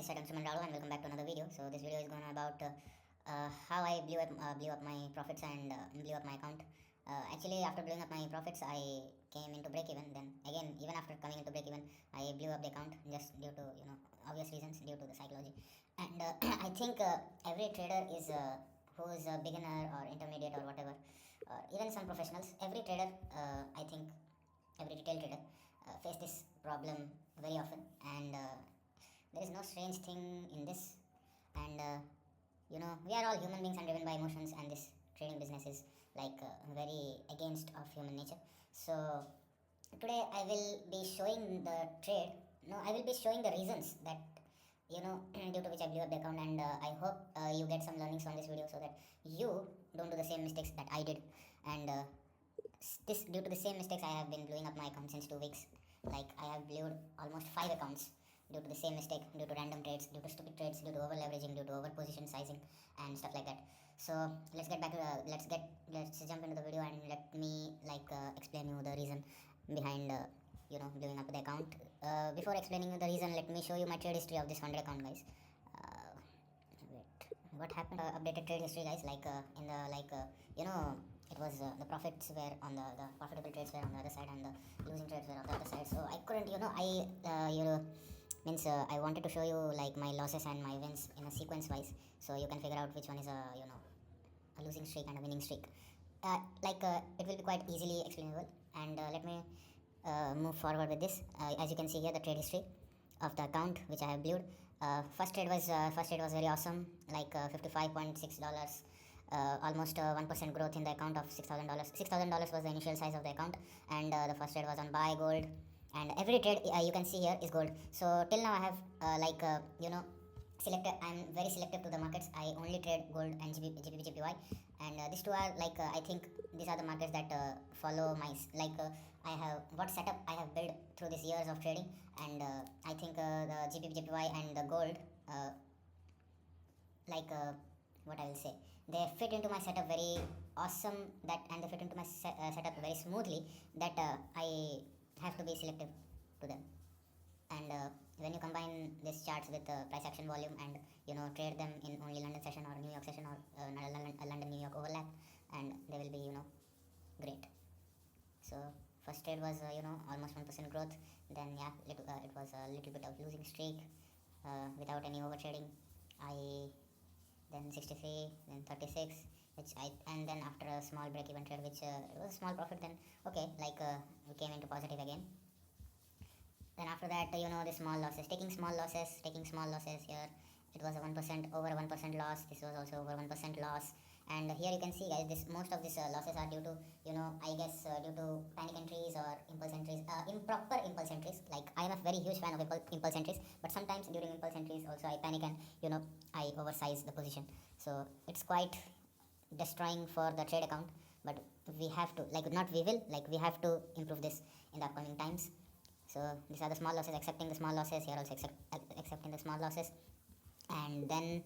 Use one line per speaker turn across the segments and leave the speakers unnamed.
this is Ansuman Rao and welcome back to another video. So this video is going about how I blew up my profits and blew up my account. Actually, after blowing up my profits, I came into break even. Then again, even after coming into break even, I blew up the account just due to obvious reasons, due to the psychology. And I think every trader is who is a beginner or intermediate or whatever, even some professionals. Every trader, I think, every retail trader face this problem very often and. There is no strange thing in this, and we are all human beings and driven by emotions, and this trading business is like very against of human nature. So today I will be showing the trade. No, I will be showing the reasons that due to which I blew up the account, and I hope you get some learnings from this video so that you don't do the same mistakes that I did. And this due to the same mistakes I have been blowing up my account since 2 weeks. Like I have blew almost 5 accounts due to the same mistake, due to random trades, due to stupid trades, due to over leveraging, due to over position sizing, and stuff like that. So let's get back to let's jump into the video and let me explain you the reason behind blowing up the account. Before explaining you the reason, let me show you my trade history of this 100 account, guys. Wait, what happened? Updated trade history, guys. In the it was the profits were on the profitable trades were on the other side and the losing trades were on the other side. So I couldn't, I wanted to show you like my losses and my wins in a sequence wise, so you can figure out which one is a losing streak and a winning streak. It will be quite easily explainable, and let me move forward with this. As you can see here, the trade history of the account which I have viewed. First trade was very awesome, like $55.6. Almost 1% growth in the account of $6,000. $6,000 was the initial size of the account, and the first trade was on buy gold, and every trade you can see here is gold. So till now I have selected. I'm very selective to the markets. I only trade gold and GBP, and these two are I think these are the markets that follow my I have what setup I have built through these years of trading, and I think the GBP and the gold what I will say, they fit into my setup very awesome, that and they fit into my setup very smoothly, that I have to be selective to them. And when you combine these charts with price action volume and trade them in only London session or New York session or London New York overlap, and they will be great. So first trade was almost 1% growth. Then it was a little bit of losing streak without any over trading. I then 63, then 36, and then after a small break even trade, which it was a small profit, then okay, we came into positive again. Then after that, the small losses, taking small losses here. It was a 1%, over 1% loss. This was also over 1% loss. And here you can see, guys, this most of these losses are due to I guess due to panic entries or impulse entries, improper impulse entries. Like I am a very huge fan of impulse entries, but sometimes during impulse entries also I panic and I oversize the position. So it's quite destroying for the trade account. But we have to we have to improve this in the upcoming times. So these are the small losses, accepting the small losses here, also accepting the small losses, and then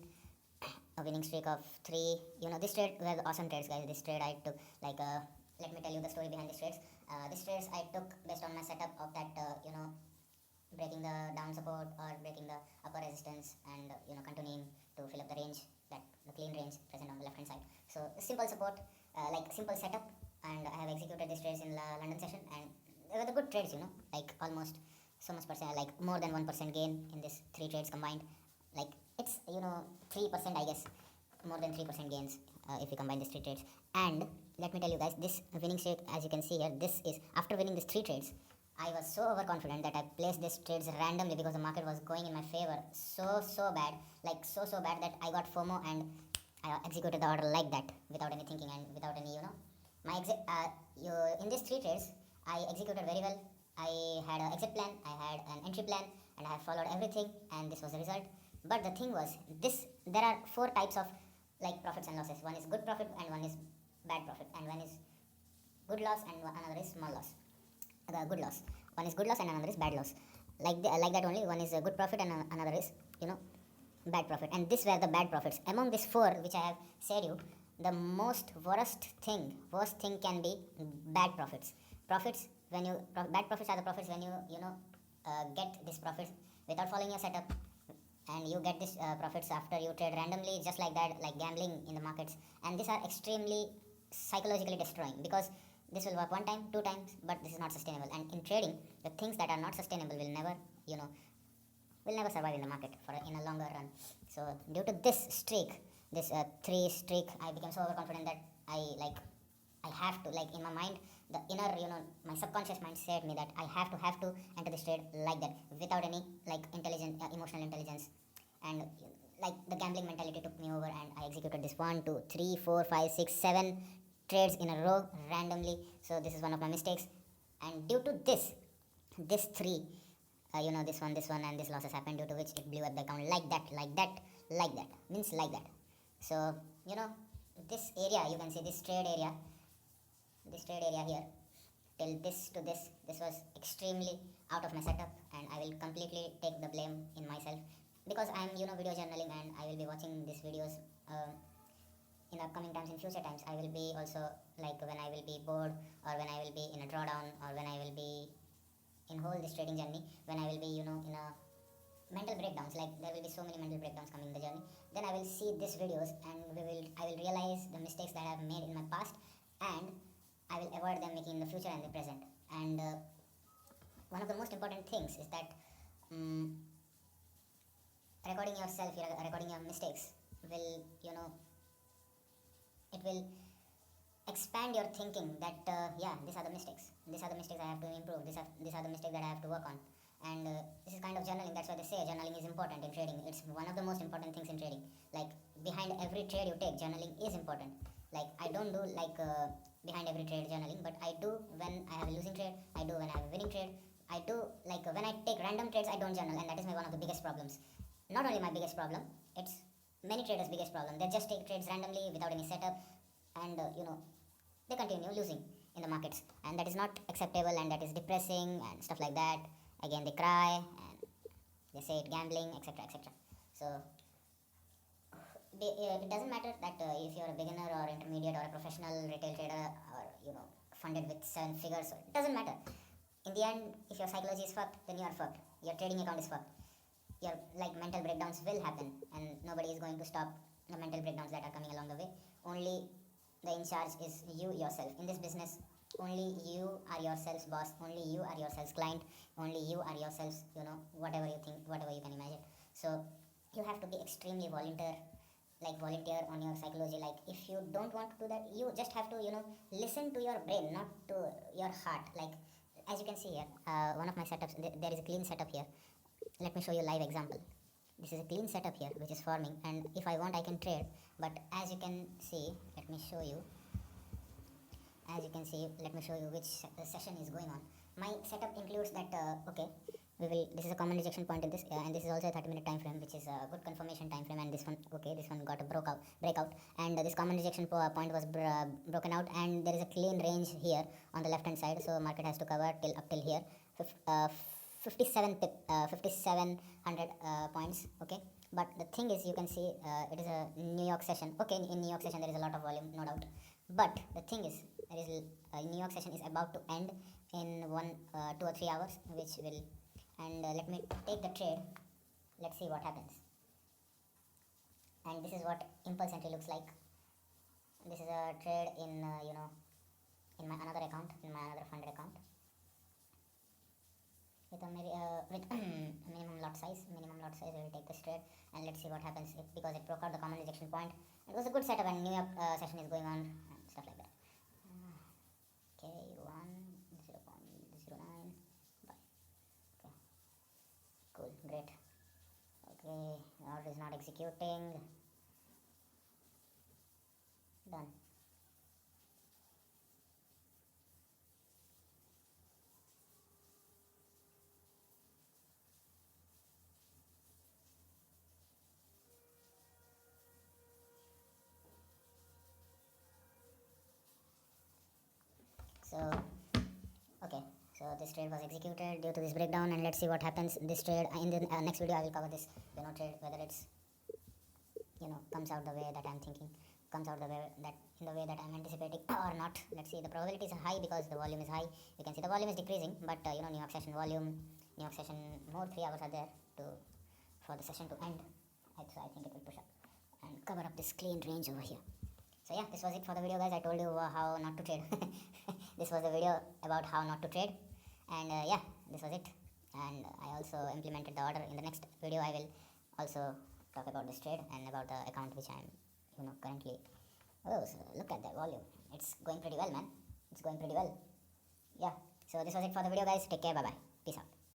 a winning streak of 3. This trade were awesome trades, guys. This trade I took let me tell you the story behind these trades. These trades I took based on my setup of that breaking the down support or breaking the upper resistance, and continuing to fill up the range, that the clean range present on the left hand side. So simple support, simple setup, and I have executed these trades in the London session, and they were the good trades, like almost so much percent, like more than 1% gain in these 3 trades combined. Like it's 3%, I guess, more than 3% gains if we combine these 3 trades. And let me tell you, guys, this winning streak, as you can see here, this is after winning these 3 trades. I was so overconfident that I placed these trades randomly because the market was going in my favor so bad, like so bad that I got FOMO, and I executed the order like that without any thinking and without any my in these 3 trades I executed very well. I had an exit plan, I had an entry plan, and I have followed everything, and this was the result. But the thing was, there are 4 types of profits and losses. One is good profit, and one is bad profit, and one is good loss, and another is small loss. Good loss. One is good loss, and another is bad loss. Like that only. One is a good profit, and another is bad profit. And these were the bad profits. Among these 4, which I have said you, the worst thing can be bad profits. Bad profits are the profits when you get these profits without following your setup, and you get this profits after you trade randomly, just like that, like gambling in the markets. And these are extremely psychologically destroying, because this will work one time, two times, but this is not sustainable. And in trading, the things that are not sustainable will never, you know, will never survive in the market for in a longer run. So due to this streak, this three streak, I became so overconfident that I have to, like, in my mind, the inner, my subconscious mind said me that I have to enter this trade like that, without any like intelligent, emotional intelligence. And like the gambling mentality took me over, and I executed this 1, 2, 3, 4, 5, 6, 7 trades in a row randomly. So this is one of my mistakes. And due to this three, this one, and this losses happened, due to which it blew up the account like that, means like that. So this area, you can see this trade area here, till this was extremely out of my setup, and I will completely take the blame in myself, because I'm video journaling, and I will be watching these videos in upcoming times, in future times. I will be also, like, when I will be bored, or when I will be in a drawdown, or when I will be in whole this trading journey, when I will be in a mental breakdowns, like there will be so many mental breakdowns coming in the journey, then I will see these videos, and I will realize the mistakes that I have made in my past, and I will avoid them making in the future and the present. And one of the most important things is that recording yourself, recording your mistakes will, it will expand your thinking that yeah, these are the mistakes I have to improve, these are the mistakes that I have to work on. And this is kind of journaling. That's why they say journaling is important in trading. It's one of the most important things in trading. Like, behind every trade you take, journaling is important. Like, I don't do like behind every trade journaling, but I do when I have a losing trade, I do when I have a winning trade, I do, like, when I take random trades, I don't journal. And that is one of the biggest problems. Not only my biggest problem, it's many traders biggest problem. They just take trades randomly without any setup, and they continue losing in the markets, and that is not acceptable, and that is depressing and stuff like that. Again, they cry and they say it gambling, etc., etc. So it doesn't matter that if you're a beginner or intermediate or a professional retail trader, or funded with 7 figures. It doesn't matter. In the end, if your psychology is fucked, then you are fucked. Your trading account is fucked. Your, like, mental breakdowns will happen, and nobody is going to stop the mental breakdowns that are coming along the way. Only the in charge is you yourself in this business. Only you are yourself's boss. Only you are yourself's client. Only you are yourself's, whatever you think, whatever you can imagine. So you have to be extremely volunteer on your psychology. Like, if you don't want to do that, you just have to listen to your brain, not to your heart. Like, as you can see here, one of my setups, there is a clean setup here. Let me show you a live example. This is a clean setup here which is forming, and if I want, I can trade. But as you can see, let me show you which session is going on. My setup includes that okay, this is a common rejection point in this, and this is also a 30-minute time frame, which is a good confirmation time frame. And this one, okay, this one got a breakout, and this common rejection point was broken out, and there is a clean range here on the left hand side. So market has to cover up till here, 5700 points. Okay, but the thing is, you can see it is a New York session. Okay, in New York session there is a lot of volume, no doubt. But the thing is, there is New York session is about to end in 2 or 3 hours, which will, and let me take the trade. Let's see what happens. And this is what impulse entry looks like. This is a trade in in my another account, in my another funded account, with a minimum lot size. We will take this trade, and let's see what happens, because it broke out the common rejection point. It was a good setup, and New York session is going on, and stuff like that. K1 0.09. Bye. Okay. Cool. Great. Okay. Order is not executing. Done. So okay, so this trade was executed due to this breakdown, and let's see what happens in this trade. In the next video I will cover this trade, whether it's comes out the way that I'm thinking, comes out the way that in the way that I'm anticipating or not. Let's see. The probability is high because the volume is high. You can see the volume is decreasing, but New York session volume, New York session, more 3 hours are there to for the session to end. So I think it will push up and cover up this clean range over here. So yeah, this was it for the video, guys. I told you how not to trade. This was the video about how not to trade, and yeah, this was it. And I also implemented the order. In the next video I will also talk about this trade and about the account which I am currently. Oh, so look at that volume. It's going pretty well, man. It's going pretty well. Yeah, so this was it for the video, guys. Take care. Bye bye.